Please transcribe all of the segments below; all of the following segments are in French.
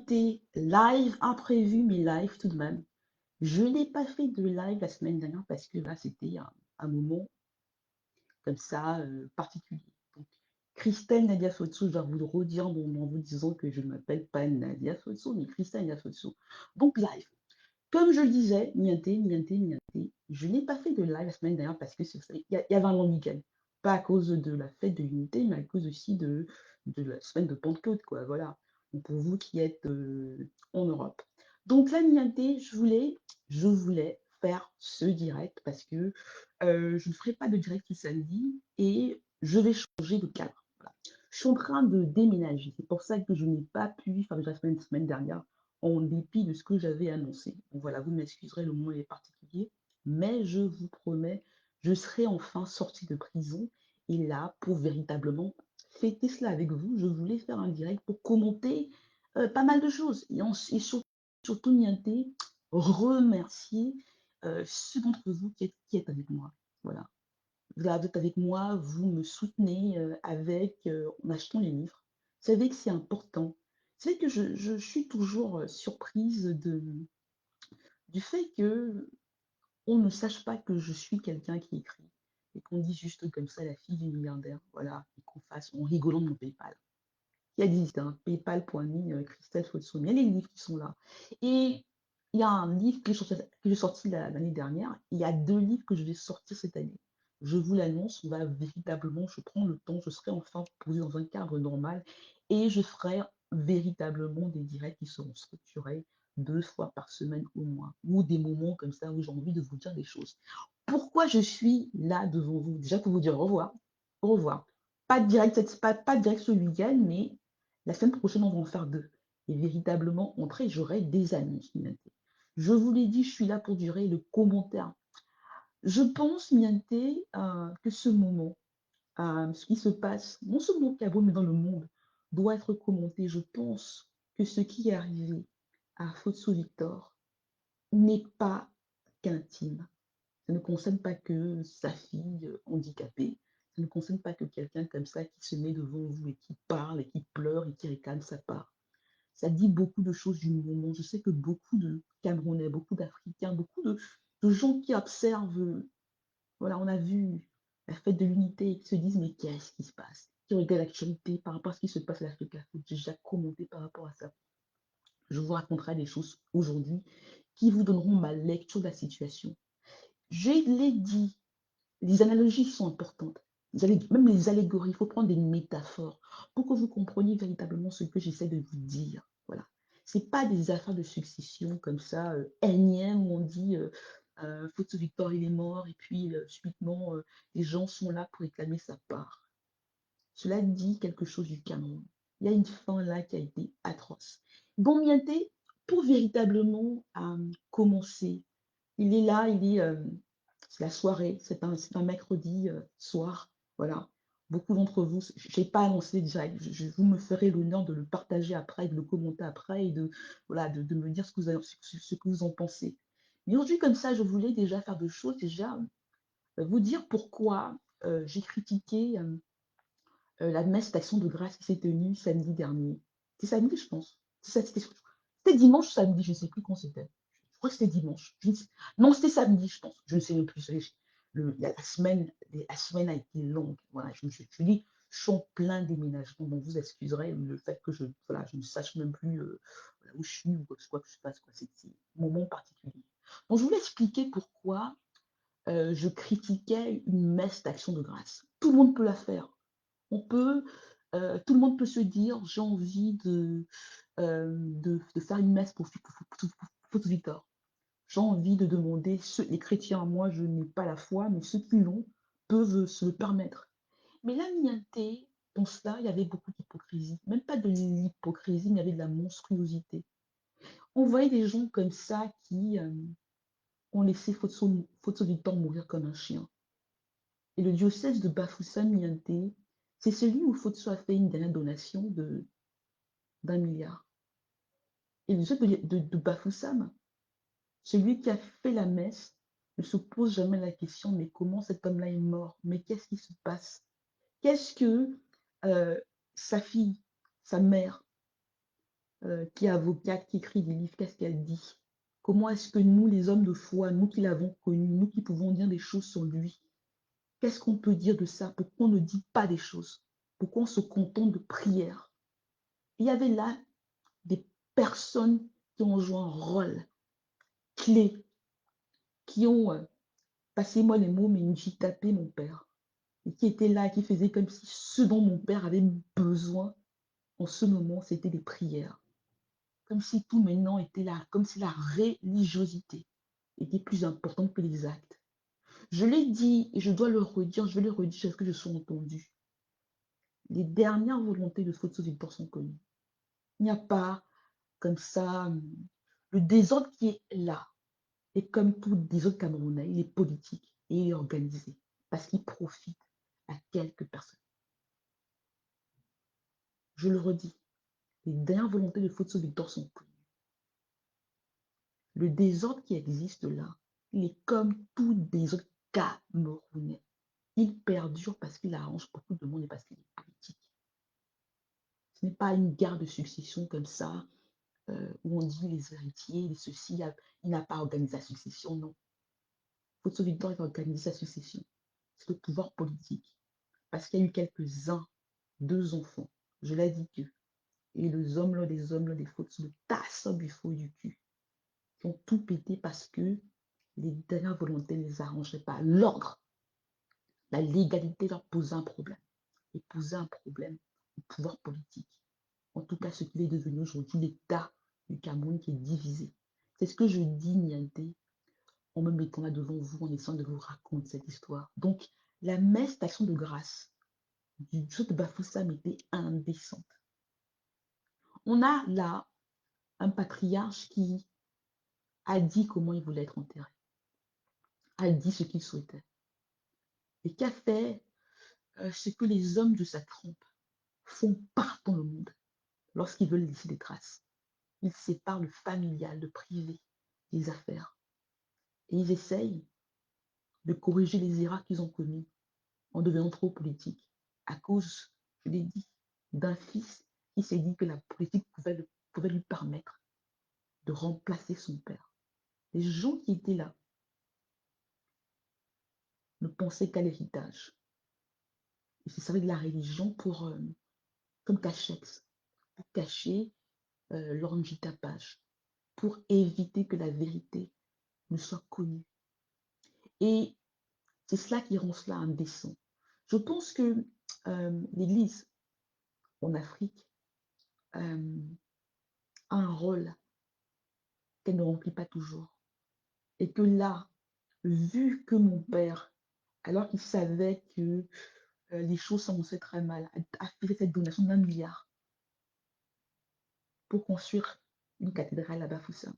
Nienté, live imprévu, mais live tout de même. Je n'ai pas fait de live la semaine dernière parce que là, c'était un moment comme ça particulier. Donc, Christelle Nadia Sotso, je dois vous le redire en vous disant que je ne m'appelle pas Nadia Sotso, mais Christelle Nadia Sotso. Donc, live. Comme je le disais, Nienté, je n'ai pas fait de live la semaine dernière parce que il y avait un long week-end. Pas à cause de la fête de l'unité, mais à cause aussi de la semaine de Pentecôte, quoi. Voilà. Donc pour vous qui êtes en Europe. Donc là, Nienté, je voulais faire ce direct parce que je ne ferai pas de direct ce samedi et je vais changer de cadre. Voilà. Je suis en train de déménager. C'est pour ça que je n'ai pas pu faire de la semaine dernière en dépit de ce que j'avais annoncé. Donc voilà, vous m'excuserez, le moment est particulier, mais je vous promets, je serai enfin sortie de prison. Et là, pour véritablement fêter cela avec vous, je voulais faire un direct pour commenter pas mal de choses. Et surtout, Nienté, remercier ceux d'entre vous qui êtes avec moi. Voilà. Vous êtes avec moi, vous me soutenez en achetant les livres. Vous savez que c'est important. Vous savez que je suis toujours surprise du fait que on ne sache pas que je suis quelqu'un qui écrit et qu'on dit juste comme ça la fille du milliardaire, voilà, et qu'on fasse en rigolant de mon PayPal. Qui existe, hein, paypal.me, Christelle Fotson. Il y a les livres qui sont là. Et il y a un livre que j'ai sorti l'année dernière. Il y a deux livres que je vais sortir cette année. Je vous l'annonce, on va véritablement, je prends le temps, je serai enfin posée dans un cadre normal et je ferai véritablement des directs qui seront structurés 2 fois par semaine au moins, ou des moments comme ça où j'ai envie de vous dire des choses. Pourquoi je suis là devant vous? Déjà pour vous dire au revoir. Au revoir. Pas de direct ce week-end, mais la semaine prochaine, on va en faire deux. Et véritablement, après, j'aurai des annonces, Mianté. Je vous l'ai dit, je suis là pour durer le commentaire. Je pense, Mianté, que ce moment, ce qui se passe, non seulement au Cameroun, mais dans le monde, doit être commenté. Je pense que ce qui est arrivé à Fotso Victor n'est pas qu'intime. Ça ne concerne pas que sa fille handicapée. Ça ne concerne pas que quelqu'un comme ça qui se met devant vous et qui parle et qui pleure et qui réclame sa part. Ça dit beaucoup de choses du moment. Je sais que beaucoup de Camerounais, beaucoup d'Africains, beaucoup de gens qui observent, voilà, on a vu la fête de l'unité et qui se disent mais qu'est-ce qui se passe? Qui regardent l'actualité par rapport à ce qui se passe à l'Afrique. J'ai déjà commenté par rapport à ça. Je vous raconterai des choses aujourd'hui qui vous donneront ma lecture de la situation. Je l'ai dit, les analogies sont importantes. Même les allégories, il faut prendre des métaphores pour que vous compreniez véritablement ce que j'essaie de vous dire. Voilà. Ce n'est pas des affaires de succession comme ça, énièmes, où on dit Photo Victor, il est mort, et puis subitement, les gens sont là pour réclamer sa part. Cela dit quelque chose du Cameroun. Il y a une fin là qui a été atroce. Bon, Mienté, pour véritablement commencer, il est là, c'est la soirée, c'est un mercredi soir, voilà. Beaucoup d'entre vous, je n'ai pas annoncé direct, vous me ferez l'honneur de le partager après, de le commenter après et voilà, de me dire ce que vous en pensez. Mais aujourd'hui, comme ça, je voulais déjà faire deux choses, déjà vous dire pourquoi j'ai critiqué la messe d'action de grâce qui s'est tenue samedi dernier. C'est samedi, je pense. C'était dimanche ou samedi, je ne sais plus quand c'était. Je crois que c'était dimanche. Non, c'était samedi, je pense. Je ne sais même plus. La semaine a été longue. Voilà, je dis, je suis en plein déménagement. Donc vous excuserez le fait que voilà, je ne sache même plus voilà, où je suis ou quoi que je fasse. C'est un moment particulier. Donc je voulais expliquer pourquoi je critiquais une messe d'action de grâce. Tout le monde peut la faire. Tout le monde peut se dire, j'ai envie de faire une messe pour Victor. J'ai envie de demander, les chrétiens, moi je n'ai pas la foi, mais ceux qui l'ont peuvent se le permettre. Mais la mienté, dans cela, il y avait beaucoup d'hypocrisie. Même pas de l'hypocrisie, mais il y avait de la monstruosité. On voyait des gens comme ça qui ont laissé Photo Victor mourir comme un chien. Et le diocèse de Bafoussam-Nianté, c'est celui où Fotso a fait une dernière donation d'1 milliard. Et le diocèse de Bafoussam, celui qui a fait la messe, ne se pose jamais la question, mais comment cet homme-là est mort? Mais qu'est-ce qui se passe? Qu'est-ce que euh, sa fille, sa mère, qui est avocate, qui écrit des livres, qu'est-ce qu'elle dit? Comment est-ce que nous, les hommes de foi, nous qui l'avons connu, nous qui pouvons dire des choses sur lui, qu'est-ce qu'on peut dire de ça? Pourquoi on ne dit pas des choses? Pourquoi on se contente de prières? Il y avait là des personnes qui ont joué un rôle clé, qui ont, passez-moi les mots, mais tapé mon père, et qui étaient là, qui faisaient comme si ce dont mon père avait besoin en ce moment, c'était des prières. Comme si tout maintenant était là, comme si la religiosité était plus importante que les actes. Je l'ai dit et je dois le redire, je vais le redire jusqu'à ce que je sois entendu. Les dernières volontés de Fosso Victor sont connues. Il n'y a pas comme ça le désordre qui est là. Et comme tout désordre camerounais, il est politique et il est organisé parce qu'il profite à quelques personnes. Je le redis, les dernières volontés de Fosso Victor sont connues. Le désordre qui existe là, il est comme tout désordre camerounais. Il perdure parce qu'il arrange beaucoup de monde et parce qu'il est politique. Ce n'est pas une guerre de succession comme ça, où on dit les héritiers, les ceci, il n'a pas organisé la succession, non. Fosso Victor a organisé sa succession. C'est le pouvoir politique. Parce qu'il y a eu quelques-uns, deux enfants, je l'ai dit que, et les hommes là, des fautes, le tasse du faux et du cul, qui ont tout pété parce que les dernières volontés ne les arrangeaient pas. L'ordre, la légalité leur posait un problème. Et posait un problème au pouvoir politique. En tout cas, ce qu'il est devenu aujourd'hui, l'État du Cameroun qui est divisé. C'est ce que je dis, Nianté, en me mettant là devant vous, en essayant de vous raconter cette histoire. Donc, la messe d'action de grâce du Dieu de Bafoussam était indécente. On a là un patriarche qui a dit comment il voulait être enterré, a dit ce qu'il souhaitait, et qui a fait ce que les hommes de sa trempe font partout dans le monde lorsqu'ils veulent laisser des traces. Ils séparent le familial, le privé, des affaires. Et ils essayent de corriger les erreurs qu'ils ont commises en devenant trop politiques. À cause, je l'ai dit, d'un fils qui s'est dit que la politique pouvait lui permettre de remplacer son père. Les gens qui étaient là ne pensaient qu'à l'héritage. Ils se servaient de la religion comme cachette, pour cacher leur handicapage, pour éviter que la vérité ne soit connue. Et c'est cela qui rend cela indécent. Je pense que l'Église en Afrique a un rôle qu'elle ne remplit pas toujours. Et que là, vu que mon père, alors qu'il savait que les choses s'annonçaient très mal, a fait cette donation d'1 milliard pour construire une cathédrale à Bafoussam.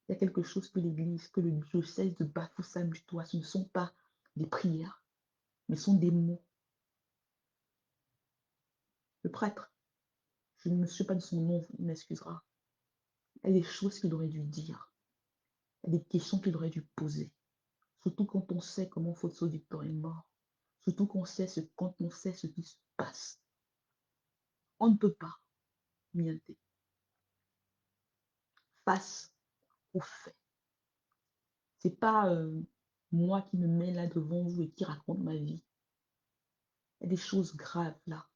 Il y a quelque chose que l'Église, que le diocèse de Bafoussam doit, ce ne sont pas des prières, mais sont des mots. Le prêtre, je ne me souviens pas de son nom, il m'excusera. Il y a des choses qu'il aurait dû dire. Il y a des questions qu'il aurait dû poser. Surtout quand on sait comment Fosso Victor est mort. Surtout quand on sait ce qui se passe. On ne peut pas mienter face aux faits. C'est pas moi qui me mets là devant vous et qui raconte ma vie. Il y a des choses graves là.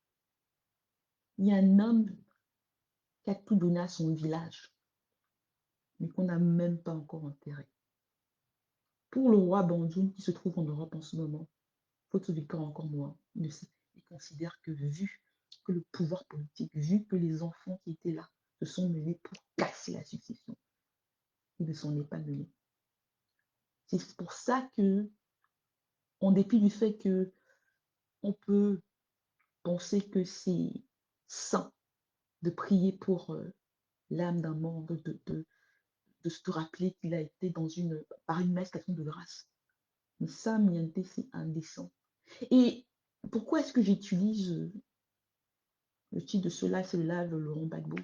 Il y a un homme qui a tout donné à son village, mais qu'on n'a même pas encore enterré. Pour le roi Bandjoun qui se trouve en Europe en ce moment, Fosso Victor encore moins. Il considère que vu que le pouvoir politique, vu que les enfants qui étaient là se sont menés pour casser la succession, il ne s'en est pas mêlé. C'est pour ça que, en dépit du fait que on peut penser que c'est sain de prier pour l'âme d'un membre, de se rappeler qu'il a été par une messe d'action de grâce. Mais ça, mienté, c'est indécent. Et pourquoi est-ce que j'utilise le titre de cela, c'est le live Laurent Gbagbo?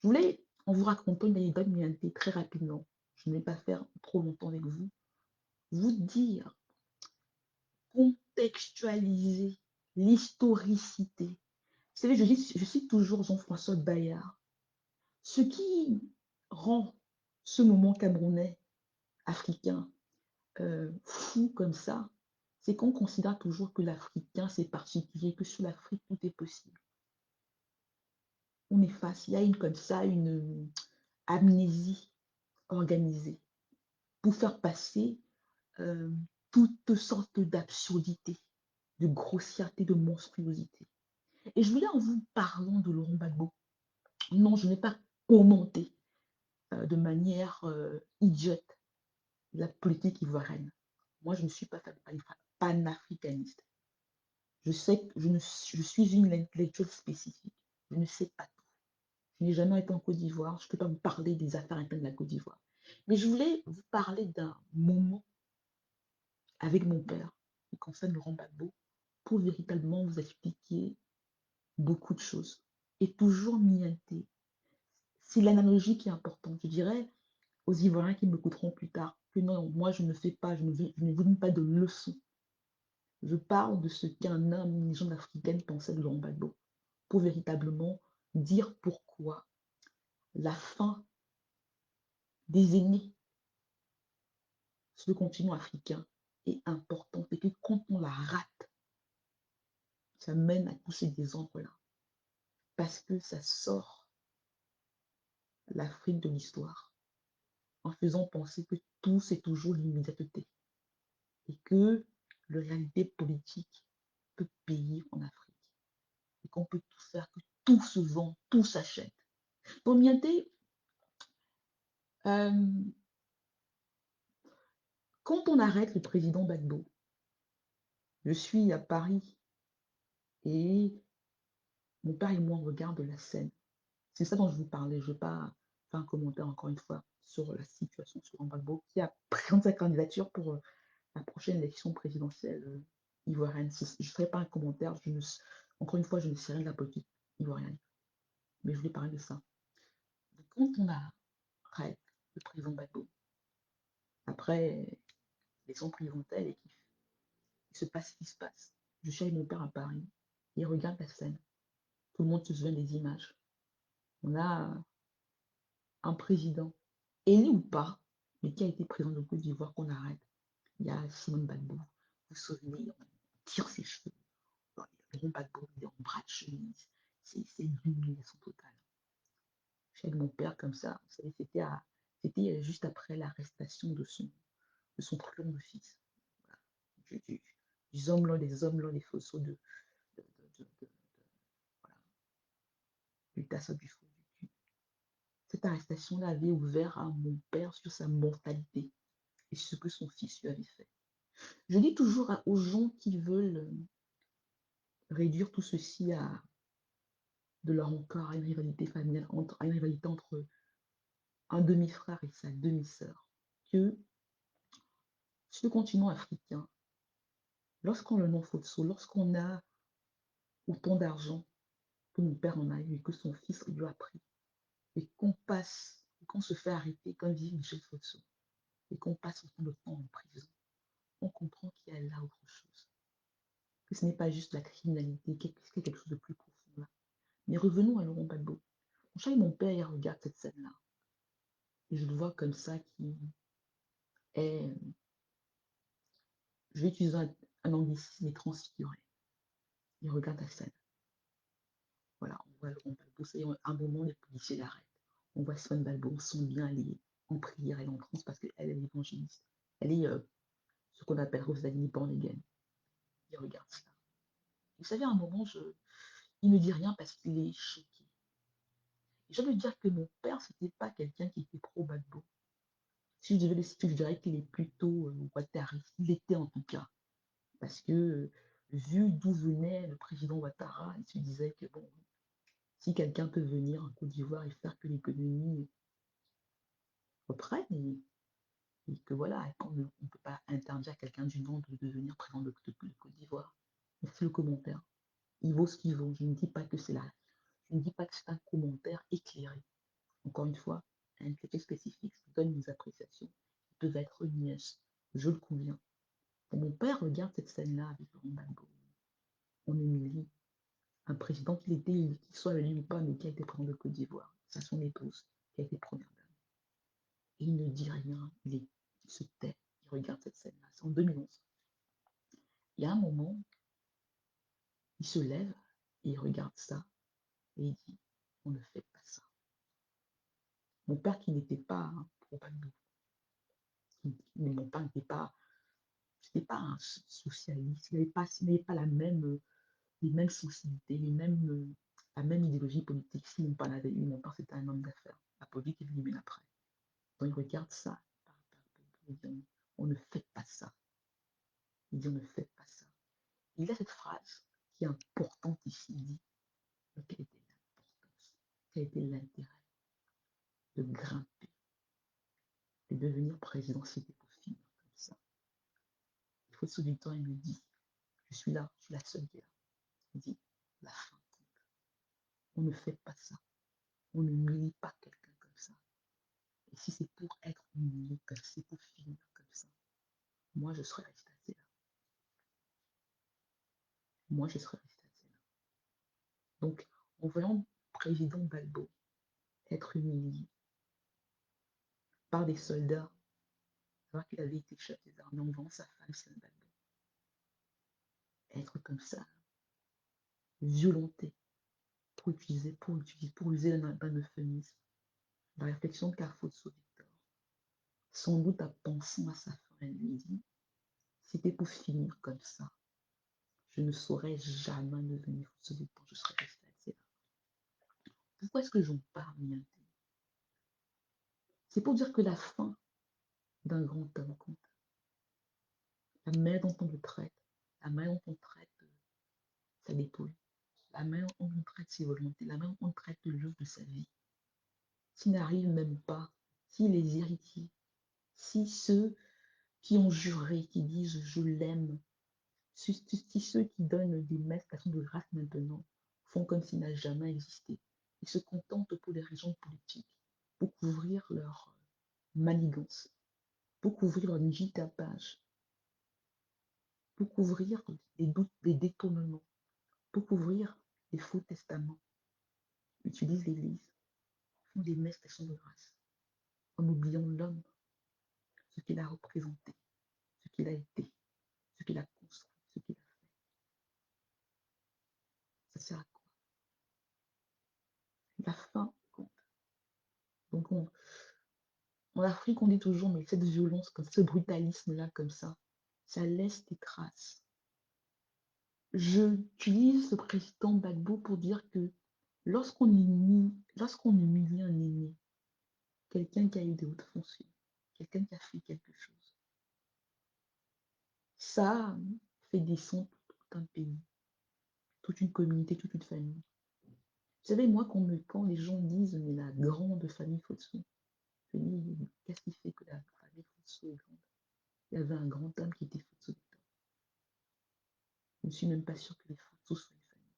Je voulais, en vous racontant une anecdote mienté très rapidement, je ne vais pas faire trop longtemps avec vous, vous dire, contextualiser l'historicité. Vous savez, je cite toujours Jean-François Bayard. Ce qui rend ce moment camerounais, africain, fou comme ça, c'est qu'on considère toujours que l'Africain, c'est particulier, que sur l'Afrique, tout est possible. On est face, il y a une comme ça, une amnésie organisée pour faire passer euh, toutes sortes d'absurdités, de grossièreté, de monstruosité. Et je voulais en vous parlant de Laurent Gbagbo. Non, je n'ai pas commenté de manière idiote la politique ivoirienne. Moi, je ne suis pas panafricaniste. Je sais que je suis une intellectuelle spécifique. Je ne sais pas tout. Je n'ai jamais été en Côte d'Ivoire. Je ne peux pas vous parler des affaires internes de la Côte d'Ivoire. Mais je voulais vous parler d'un moment avec mon père qui concerne Laurent Gbagbo pour véritablement vous expliquer beaucoup de choses. Et toujours mienter. C'est l'analogie qui est importante. Je dirais aux Ivoiriens qui m'écouteront plus tard que non, moi je ne fais pas, je ne vous donne pas de leçons. Je parle de ce qu'un homme, une légende africaine pensait de Laurent Gbagbo pour véritablement dire pourquoi la fin des aînés sur le continent africain est importante et que quand on la rate, ça mène à tous ces désordres-là. Parce que ça sort l'Afrique de l'histoire en faisant penser que tout c'est toujours l'immédiateté et que la réalité politique peut payer en Afrique et qu'on peut tout faire, que tout se vend, tout s'achète. Pour Mianté, euh, quand on arrête le président Gbagbo, je suis à Paris et mon père et moi on regarde la scène. C'est ça dont je vous parlais. Je ne vais pas faire un commentaire encore une fois sur la situation sur Gbagbo qui a présenté sa candidature pour la prochaine élection présidentielle ivoirienne. Je ne ferai pas un commentaire. Encore une fois, je ne sais rien de la politique ivoirienne. Mais je voulais parler de ça. Donc, quand on arrête le président Gbagbo, après l'élection présidentielle et qu'il se passe ce qui se passe, je suis avec mon père à Paris. Il regarde la scène. Tout le monde se souvient des images. On a un président, élu ou pas, mais qui a été président de Côte d'Ivoire qu'on arrête. Il y a Simone Gbagbo. Vous vous souvenez, on tire ses cheveux. Laurent Gbagbo, il est en bras de chemise. C'est une humiliation totale. Je suis avec mon père comme ça. Vous savez, c'était juste après l'arrestation de son plus long fils. Voilà. Du hommes là, des hommes là, des fausceaux voilà, du tasseau du faux. Cette arrestation-là avait ouvert à mon père sur sa mortalité et ce que son fils lui avait fait. Je dis toujours aux gens qui veulent réduire tout ceci à de leur encore à une rivalité familiale, à une rivalité entre un demi-frère et sa demi-sœur, que sur le continent africain, lorsqu'on le nom Fotso, lorsqu'on a autant d'argent que mon père en a eu et que son fils lui a pris, et qu'on se fait arrêter, comme dit Michel Fotso, et qu'on passe autant de temps en prison, on comprend qu'il y a là autre chose. Que ce n'est pas juste la criminalité, qu'il y a quelque chose de plus profond là. Mais revenons à Laurent Gbagbo. Mon chat et mon père, ils regardent cette scène-là. Et je le vois comme ça qui est, je vais utiliser un anglicisme, mais transfiguré. Il regarde la scène. Voilà, on voit Laurent Gbagbo, c'est un moment, les policiers l'arrêtent. On voit Swan Balbo, son bien, elle est en prière, elle est en transe parce qu'elle est évangéliste. Elle est ce qu'on appelle Rosalie born again. Il regarde ça. Vous savez, à un moment, il ne dit rien parce qu'il est choqué. Et je veux dire que mon père, c'était pas quelqu'un qui était pro-Gbagbo. Si je devais le citer, je dirais qu'il est plutôt ouattariste. Il était en tout cas. Parce que, vu d'où venait le président Ouattara, il se disait que bon, si quelqu'un peut venir en Côte d'Ivoire et faire que l'économie reprenne, et que voilà, on ne peut pas interdire à quelqu'un du Nord de devenir président de Côte d'Ivoire. C'est le commentaire. Il vaut ce qu'il vaut. Je ne dis pas que c'est là. Je ne dis pas que c'est un commentaire éclairé. Encore une fois, un intellectuel spécifique, je donne des appréciations qui peuvent être niaises. Je le conviens. Mon père regarde cette scène-là avec Laurent Gbagbo. On humilie un président qu'il soit élu ou pas, mais qui a été président de Côte d'Ivoire. à son épouse, qui a été première dame. Et il ne dit rien, il se tait, il regarde cette scène-là. C'est en 2011. Il y a un moment, il se lève, et il regarde ça, et il dit, on ne fait pas ça. Mon père qui n'était pas pro-Gbagbo, mon père n'était pas un socialiste, il n'avait pas les mêmes sensibilités, la même idéologie politique. Si mon père l'avait eu, mon père c'était un homme d'affaires. La politique est venue bien après. Donc il regarde ça, il dit, on ne fait pas ça. Il dit, on ne fait pas ça. Il a cette phrase qui est importante ici, il dit, mais quelle était l'importance, quel était l'intérêt de grimper, de devenir président, c'était pour finir comme ça. Il faut se du temps, il me dit, je suis là, je suis la seule qui est là. Il dit, la fin compte. On ne fait pas ça. On ne humilie pas quelqu'un comme ça. Et si c'est pour être humilié, comme c'est pour finir comme ça, moi je serais resté assis là. Moi je serais resté assis là. Donc, en voyant le président Gbagbo être humilié par des soldats, alors qu'il avait été chef des armées, en voyant sa femme, Sylvain Gbagbo, être comme ça, violenté, pour user d'un euphémisme, la réflexion de Carfotso Victor, sans doute à pensant à sa fin, elle lui dit, c'était pour finir comme ça. Je ne saurais jamais devenir Fotso Victor, je serais resté assis là. Pourquoi est-ce que j'en parle, Nianté? C'est pour dire que la fin d'un grand homme compte. La manière dont on le traite, la manière dont on traite sa dépouille, la manière dont on traite ses volontés, la manière dont on traite l'œuvre de sa vie. S'il n'arrive même pas, si les héritiers, si ceux qui ont juré, qui disent je l'aime, si ceux qui donnent des messes de grâce maintenant font comme s'il n'a jamais existé, ils se contentent pour des raisons politiques, pour couvrir leur manigance, pour couvrir leur nigitapage, pour couvrir des doutes, des détournements, pour couvrir des faux testaments, utilisent l'Église, font des messes de grâce, en oubliant l'homme, ce qu'il a représenté, ce qu'il a été, ce qu'il a construit, ce qu'il a fait. Ça sert à quoi? La fin compte. Donc en Afrique, on dit toujours, mais cette violence, comme ce brutalisme-là, comme ça laisse des traces. J'utilise ce président Gbagbo pour dire que lorsqu'on humilie un aîné, quelqu'un qui a eu de hautes fonctions, quelqu'un qui a fait quelque chose, ça fait descendre tout un pays, toute une communauté, toute une famille. Vous savez, moi, quand les gens disent, mais la grande famille Fotso, je dis, qu'est-ce qui fait que la famille Fotso est grande? Il y avait un grand homme qui était Fotso. Je ne suis même pas sûre que les Fotso soient une famille.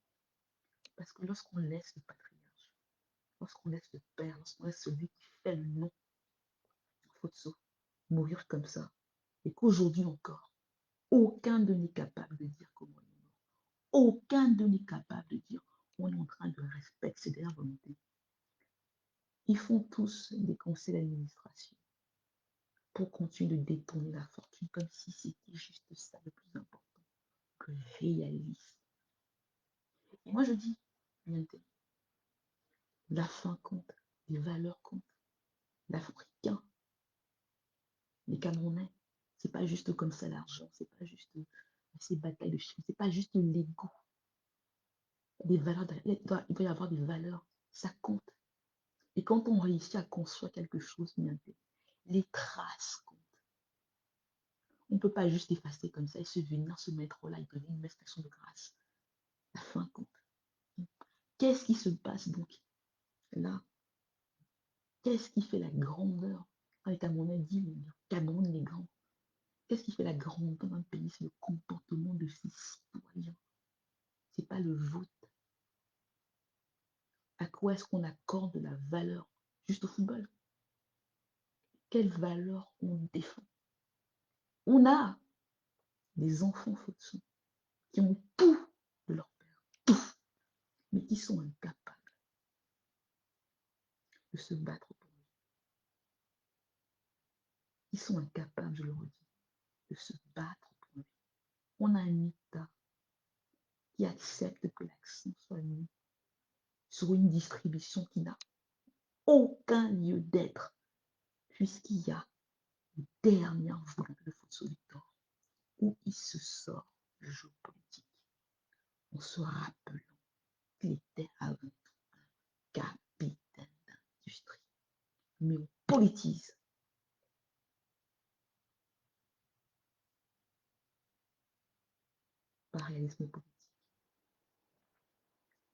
Parce que lorsqu'on laisse le patriarche, lorsqu'on laisse le père, lorsqu'on laisse celui qui fait le nom Fotso mourir comme ça, et qu'aujourd'hui encore, aucun d'eux n'est capable de dire comment il est mort. Aucun d'eux n'est capable de dire on est en train de respecter ses dernières volontés. Ils font tous des conseils d'administration pour continuer de détourner la fortune comme si c'était juste ça le plus important que réalise. Et moi je dis, la fin compte, les valeurs comptent. L'Africain, les Camerounais, c'est pas juste comme ça l'argent, c'est pas juste ces batailles de chiffres, c'est pas juste l'ego. Des valeurs, il doit y avoir des valeurs, ça compte. Et quand on réussit à construire quelque chose, les traces comptent. On ne peut pas juste effacer comme ça et se venir se mettre là et donner une manifestation de grâce. La fin compte. Qu'est-ce qui se passe donc là? Qu'est-ce qui fait la grandeur? Quand les Camerounais disent le Cameroun il est grand. Qu'est-ce qui fait la grandeur d'un pays? C'est le comportement de ses citoyens. C'est pas le vote. À quoi est-ce qu'on accorde de la valeur? Juste au football. Quelle valeur on défend? On a des enfants Fotso qui ont tout de leur père, tout, mais qui sont incapables de se battre pour lui. Ils sont incapables, je le redis, de se battre pour lui. On a un État qui accepte que l'accent soit mis sur une distribution qui n'a aucun lieu d'être, puisqu'il y a le dernier volet de Fosso Victor, où il se sort du jeu politique, en se rappelant qu'il était avant tout un capitaine d'industrie. Mais on politise. Par réalisme politique.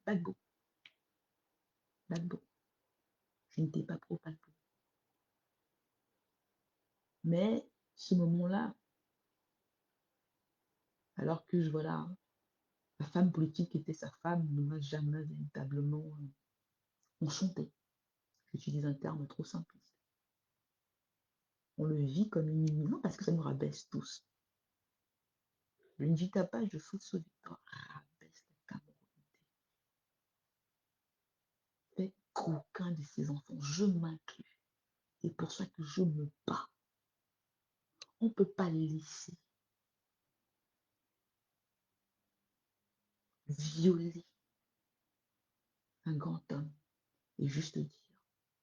Gbagbo, Gbagbo. Je n'étais pas pro Gbagbo. Mais ce moment-là, alors que voilà, la femme politique qui était sa femme ne m'a jamais véritablement enchanté. J'utilise un terme trop simpliste. On le vit comme une humiliation parce que ça nous rabaisse tous. Le tapage de Fosso Victor rabaisse la Camerounité. Fait qu'aucun de ses enfants, je m'inclus. C'est pour ça que je me bats. On ne peut pas laisser violer un grand homme et juste dire,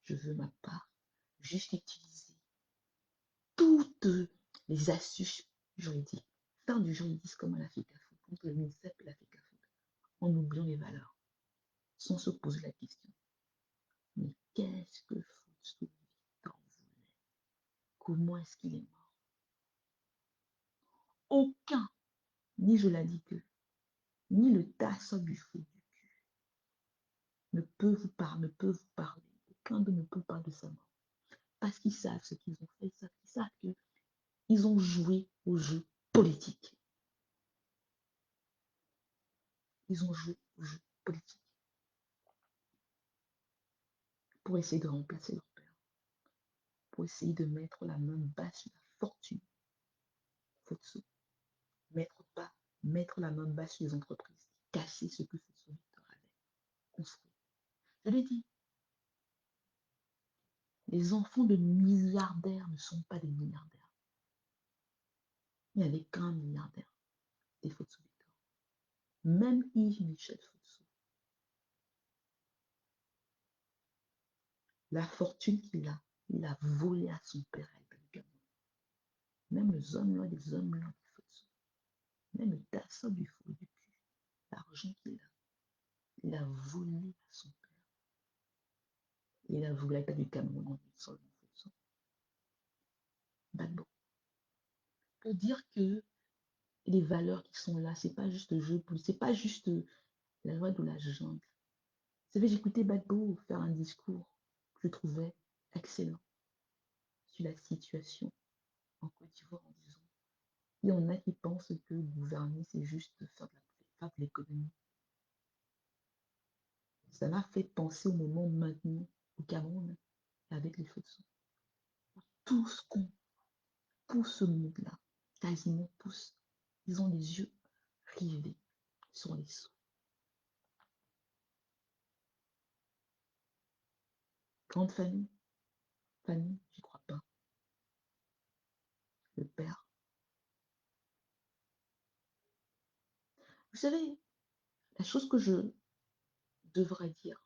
je veux ma part, juste utiliser toutes les astuces juridiques, faire du juridisme comme à la FECAFO, contre le ministère et la FECAFO, en oubliant les valeurs, sans se poser la question. Mais qu'est-ce que Fosso Victor voulait? Comment est-ce qu'il est mort? Aucun, ni je l'ai dit que, ni le tasseur du feu du cul ne peut vous parler. Aucun d'eux ne peut parler de sa mort. Parce qu'ils savent ce qu'ils ont fait, ils savent qu'ils ont joué au jeu politique. Ils ont joué au jeu politique pour essayer de remplacer leur père, pour essayer de mettre la main basse sur la fortune. Fosso. Mettre la main basse sur les entreprises, casser ce que Fosso Victor avait construit. Je l'ai dit, les enfants de milliardaires ne sont pas des milliardaires. Il n'y avait qu'un milliardaire, des Fosso Victor. Même Yves Michel Fosso. La fortune qu'il a, il a volé à son père avec le Gabon. Même les hommes-là, des hommes-là, des Fosso. Même le tasseur du fou du cul, l'argent qu'il a, il a volé à son père. Il a volé à du Cameroun en sol Fosso. Gbagbo. Pour dire que les valeurs qui sont là, c'est pas juste le jeu, c'est pas juste la loi de la jungle. Vous savez, j'écoutais Gbagbo faire un discours que je trouvais excellent sur la situation en Côte d'Ivoire en disant il y en a qui pensent que gouverner, c'est juste faire de l'économie. Ça m'a fait penser au moment maintenant au Cameroun avec les feux de sang. Tout tout ce monde-là, quasiment tous, ils ont les yeux rivés sur les sous. Grande famille, j'y crois pas. Le père. Vous savez, la chose que je devrais dire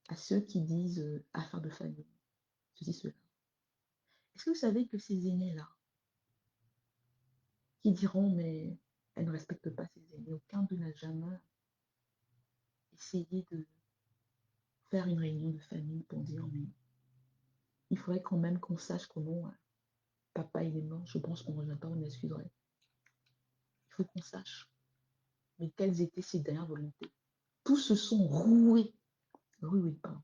à ceux qui disent affaire de famille, ceci, cela. Est-ce que vous savez que ces aînés-là, qui diront mais elle ne respecte pas ses aînés, aucun d'eux n'a jamais essayé de faire une réunion de famille pour dire mais il faudrait quand même qu'on sache comment papa il est mort, je pense qu'on ne revient pas, on excuserait. Il faut qu'on sache. Mais quelles étaient ses dernières volontés? Tous se sont rués pardon,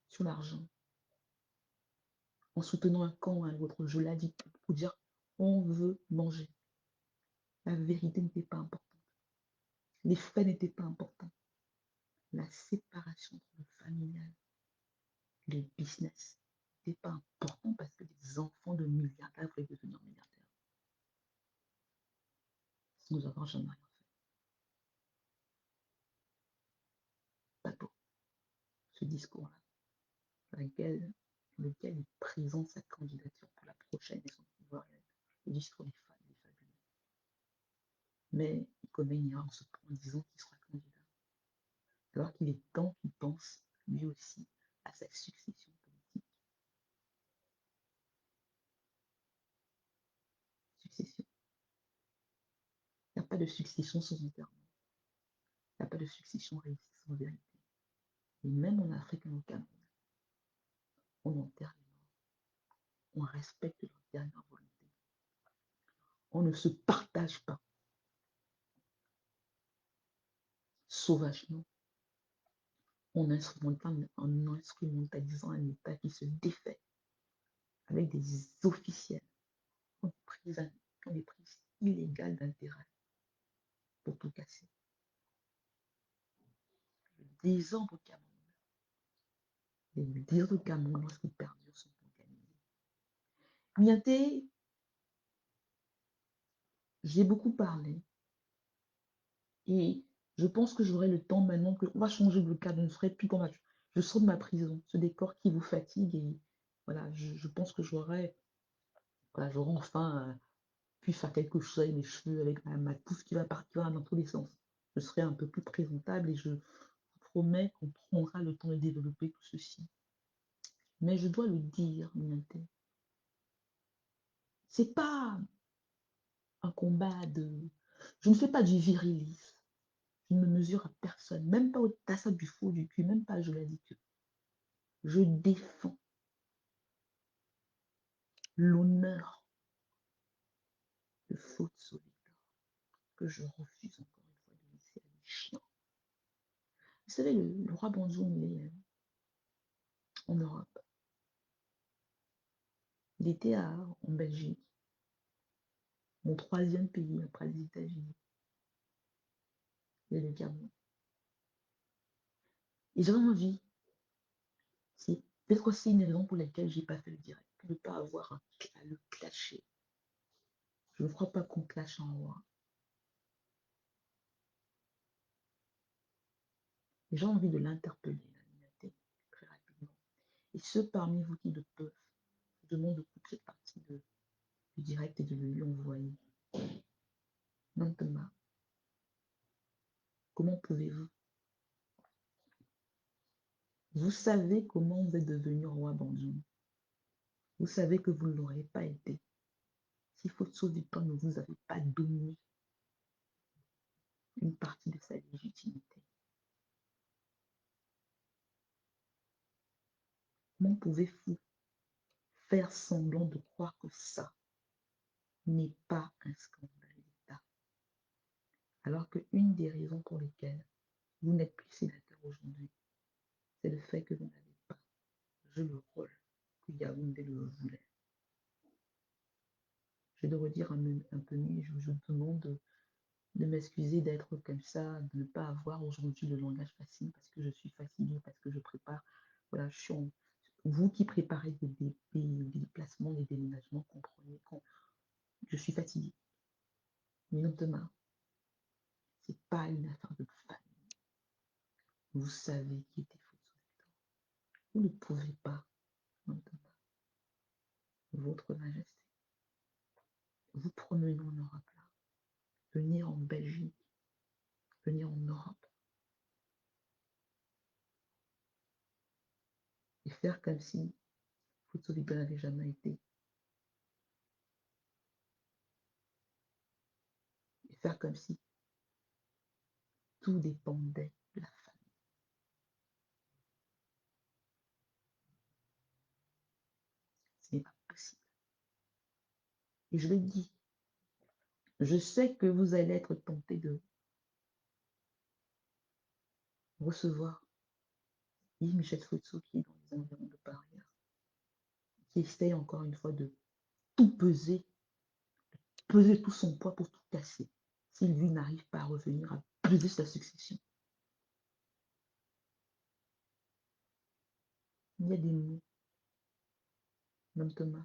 sur l'argent, en soutenant un camp ou un autre. Je l'ai dit pour dire on veut manger. La vérité n'était pas importante. Les faits n'étaient pas importants. La séparation entre le familial et le business n'était pas important parce que les enfants de milliardaires voulaient devenir milliardaires. Nous n'avons jamais rien fait. Pas beau. ce discours-là, dans lequel il présente sa candidature pour la prochaine élection pouvoir. Le discours des femmes, est fabuleux. Mais il commet une erreur en disant qu'il sera candidat. Alors qu'il est temps qu'il pense, lui aussi, à sa succession politique. Succession. Il n'y a pas de succession sans enterrement. Il n'y a pas de succession réussie sans vérité. Et même en Afrique et au Cameroun, on enterre les morts. On respecte leur dernière volonté. On ne se partage pas sauvagement en instrumentalisant un État qui se défait avec des officiels qui ont des prises illégales d'intérêt pour tout casser. Le désordre au Cameroun, les désordres au Cameroun lorsqu'ils perdurent sont organisés. Niaté, j'ai beaucoup parlé et je pense que j'aurai le temps maintenant qu'on va changer de cadre, je ne serai plus dans je sors de ma prison, ce décor qui vous fatigue et voilà, je pense que j'aurai enfin pu faire quelque chose avec mes cheveux, avec ma touffe qui va partir dans tous les sens. Je serai un peu plus présentable et je vous promets qu'on prendra le temps de développer tout ceci. Mais je dois le dire, Niaté, c'est pas un combat de. Je ne fais pas du virilisme. Je ne me mesure à personne, même pas au tassa du faux du cul, même pas je l'ai dit que. Je défends l'honneur de faute Victor, que je refuse encore une fois de laisser à des chiens. Vous savez, le roi Banjoum, il est en Europe. Il était en Belgique, mon troisième pays après les États-Unis et le Cameroun. Et j'avais envie, c'est peut-être aussi une raison pour laquelle j'ai pas fait le direct, de ne pas avoir à le clasher. Je ne crois pas qu'on clash un roi. J'ai envie de l'interpeller, très rapidement. Et ceux parmi vous qui le peuvent, je demande de couper cette partie du direct et de le lui envoyer. Maintenant, comment pouvez-vous? Vous savez comment vous êtes devenu roi Banjoum. Vous savez que vous ne l'aurez pas été. Si Fotso Victor ne vous avait pas donné une partie de sa légitimité. Comment pouvez-vous faire semblant de croire que ça n'est pas un scandale d'État? Alors qu'une des raisons pour lesquelles vous n'êtes plus sénateur aujourd'hui, c'est le fait que vous n'avez pas joué le rôle que Yaoundé le voulait. Je vais le redire un peu mieux, je vous demande de m'excuser d'être comme ça, de ne pas avoir aujourd'hui le langage facile parce que je suis fatiguée, parce que je prépare. Voilà, vous qui préparez des déplacements, des déménagements, comprenez quand je suis fatiguée. Mais non, demain, c'est pas une affaire de famille. Vous savez qui était faux. Vous ne pouvez pas, maintenant, votre majesté, vous promener en Europe, là, venir en Belgique, venir en Europe, et faire comme si Foutsoliba n'avait jamais été, et faire comme si tout dépendait de la famille. Ce n'est pas possible. Et je le dis, je sais que vous allez être tenté de recevoir Yves Michel Foutsou qui est dans les environs de Paris, qui essaye encore une fois de tout peser tout son poids pour tout casser, si lui n'arrive pas à revenir à peser sa succession. Il y a des mots, même Thomas,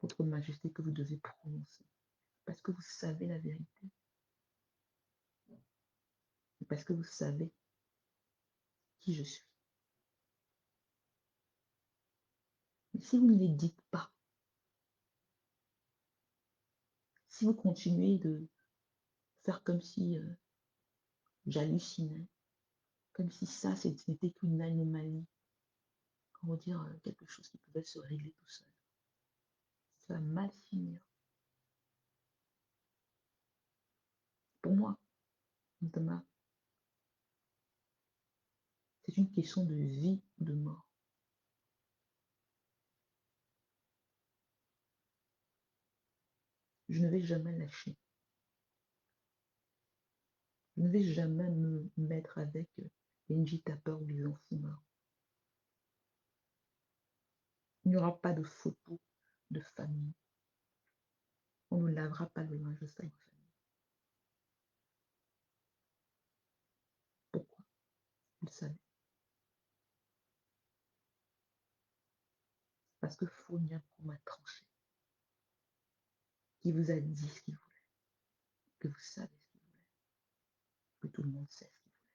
votre majesté, que vous devez prononcer, parce que vous savez la vérité, et parce que vous savez qui je suis. Si vous ne les dites pas, si vous continuez de faire comme si j'hallucinais, comme si ça, n'était qu'une anomalie, comment dire, quelque chose qui pouvait se régler tout seul, ça va mal finir. Pour moi, Thomas, c'est une question de vie ou de mort. Je ne vais jamais lâcher. Je ne vais jamais me mettre avec les NJ tapeurs ou les enfumeurs. Il n'y aura pas de photo de famille. On ne lavera pas le linge sale de famille. Pourquoi? Vous le savez. Parce que Fonia m'a tranché. Qui vous a dit ce qu'il voulait. Que vous savez ce qu'il voulait. Que tout le monde sait ce qu'il voulait.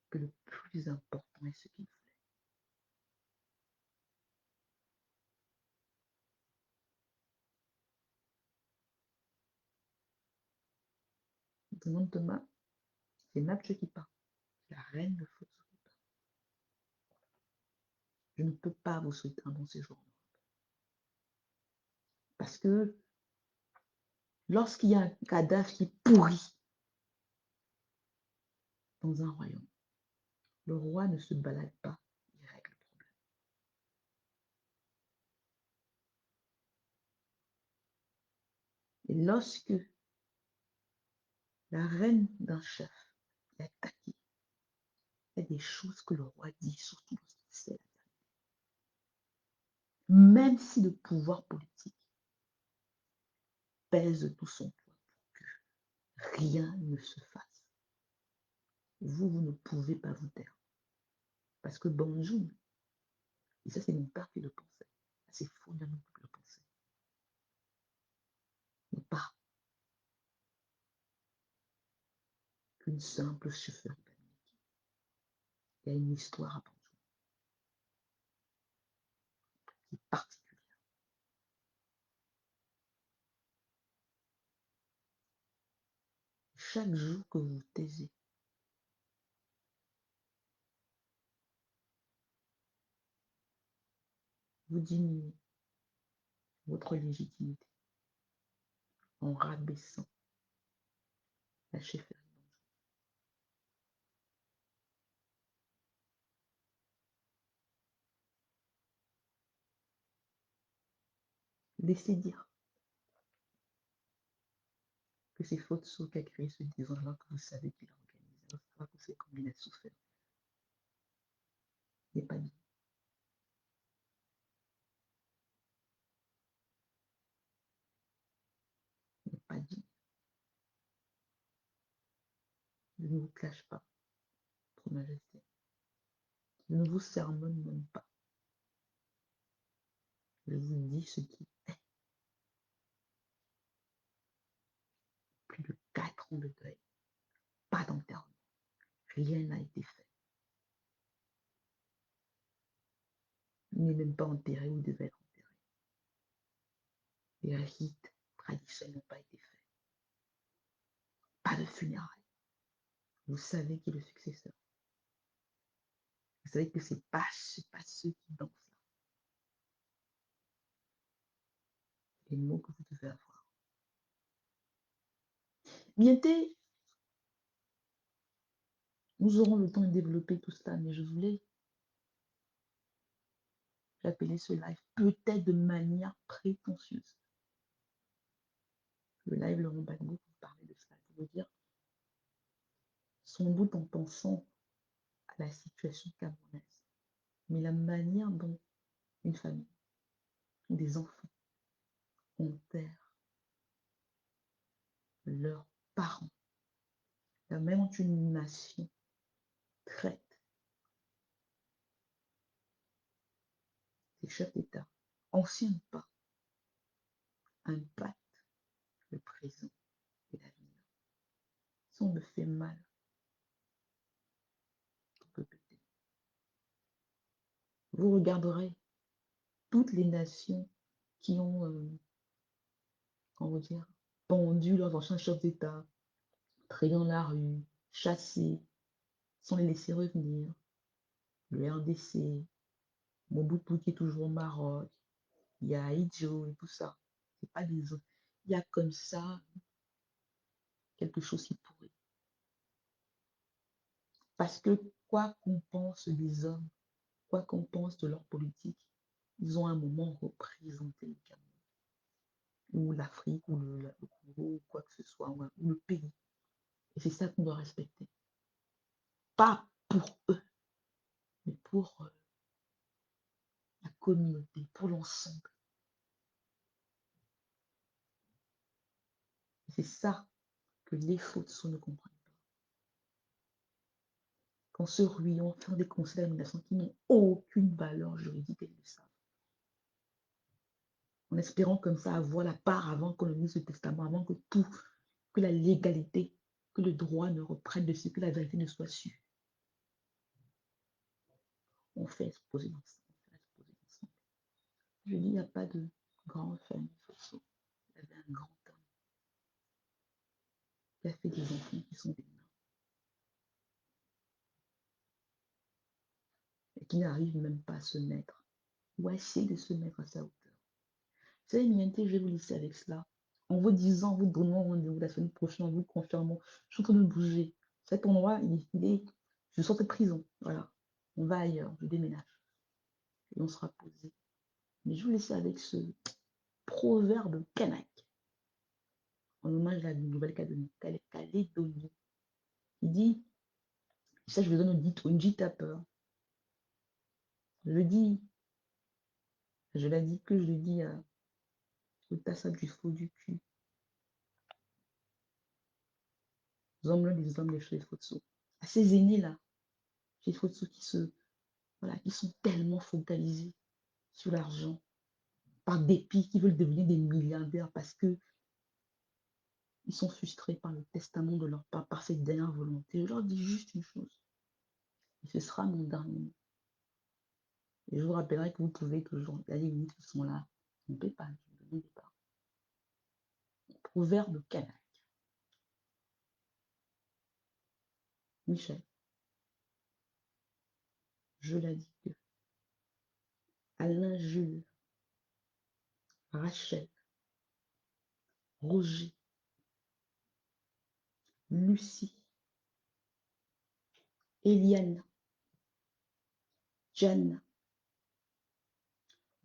Que le plus important est ce qu'il voulait. Demande Thomas, c'est Napche qui parle. La reine de Fotso qui parle. Je ne peux pas vous souhaiter un bon séjour. Parce que lorsqu'il y a un cadavre qui pourrit dans un royaume, le roi ne se balade pas, il règle le problème. Et lorsque la reine d'un chef est attaquée, il y a des choses que le roi dit, surtout lorsqu'il sait la vérité. Même si le pouvoir politique pèse tout son poids pour que rien ne se fasse, vous ne pouvez pas vous taire. Parce que Banjoum, et ça c'est mon père qui le pensait, c'est Fonia qui le pensait, n'est pas qu'une simple chauffeur d'Amérique. Il y a une histoire à Banjoum qui est particulière. Chaque jour que vous vous taisez, vous diminuez votre légitimité en rabaissant la chefferie. Laissez dire que c'est Fotso qui a créé ce désordre-là que vous savez qu'il a organisé. Alors, ça va vous faire comme il a souffert. Il n'est pas dit. Il n'est pas dit. Je ne vous cache pas, Votre Majesté. Je ne vous sermonne même pas. Je vous dis ce qui est. Plus de 4 ans de deuil. Pas d'enterrement. Rien n'a été fait. Il n'est même pas enterré où il devait être enterré. Les rites traditionnels n'ont pas été faits. Pas de funérailles. Vous savez qui est le successeur. Vous savez que ce n'est pas ceux qui dansent là. Les mots que vous devez avoir. Bientôt, nous aurons le temps de développer tout cela, mais je voulais appeler ce live peut-être de manière prétentieuse. Le live Laurent Gbagbo, vous parlez de cela, pour vous dire, sans doute en pensant à la situation camerounaise, mais la manière dont une famille, des enfants enterrent leurs parents, la même dont une nation traite ses chefs d'État, anciens ou pas, impacte le présent et l'avenir. Si on me fait mal, on peut péter. Vous regarderez toutes les nations qui ont, comment dire, pendu leurs anciens chefs d'État, traîné dans la rue, chassés, sans les laisser revenir. Le RDC, Mobutu qui est toujours au Maroc, il y a Idjo et tout ça. C'est pas des autres. Il y a comme ça quelque chose qui pourrait. Parce que quoi qu'on pense des hommes, quoi qu'on pense de leur politique, ils ont un moment représenté le Cameroun, ou l'Afrique, ou le Congo, ou quoi que ce soit, ou le pays. Et c'est ça qu'on doit respecter. Pas pour eux, mais pour la communauté, pour l'ensemble. C'est ça que les fautes ne comprennent pas. Qu'en se ruant, faire des conseils d'administration qui n'ont aucune valeur juridique, elles le savent. En espérant comme ça avoir la part avant qu'on ne lise le testament, avant que tout, que la légalité, que le droit ne reprenne dessus, que la vérité ne soit sûre. On fait exposer l'ensemble. Je dis, il n'y a pas de grand famille. Il y avait un grand homme qui a fait des enfants qui sont des nains et qui n'arrivent même pas à se mettre ou à essayer de se mettre à sa hauteur. Vous savez, Mienté, je vais vous laisser avec cela. En vous disant, en vous donnant rendez-vous la semaine prochaine, en vous confirmant, je suis en train de bouger. Cet endroit, je sors de prison. Voilà. On va ailleurs, je déménage. Et on sera posé. Mais je vous laisse avec ce proverbe kanak en hommage à la Nouvelle-Calédonie. Calédonie. Il dit, ça je vous donne une dite à peur. Je dis, je l'ai dit que je le dis au tassable du faux du cul. Les hommes l'un des hommes, les choses Fotso. À ces aînés-là, chez Fotso voilà, qui sont tellement focalisés sur l'argent, par dépit, qui veulent devenir des milliardaires parce que ils sont frustrés par le testament de leur père, par cette dernière volonté. Je leur dis juste une chose, et ce sera mon dernier mot. Et je vous rappellerai que vous pouvez toujours, il y a des limites qui sont là, on ne peut pas, je ne demande pas. Proverbe kanak. Michel, je l'ai dit que Alain, Jules, Rachel, Roger, Lucie, Eliane, Jeanne,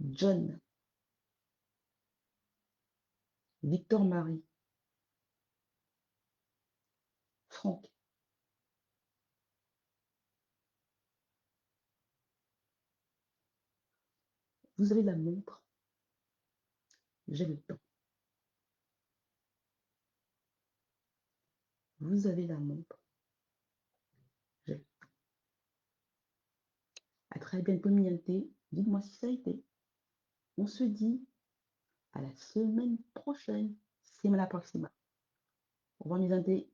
John, Victor-Marie, Franck, vous avez la montre, j'ai le temps. Vous avez la montre, j'ai le temps. À très bientôt, Mienté. Dites-moi si ça a été. On se dit à la semaine prochaine. C'est la prochaine. Au revoir, Mienté.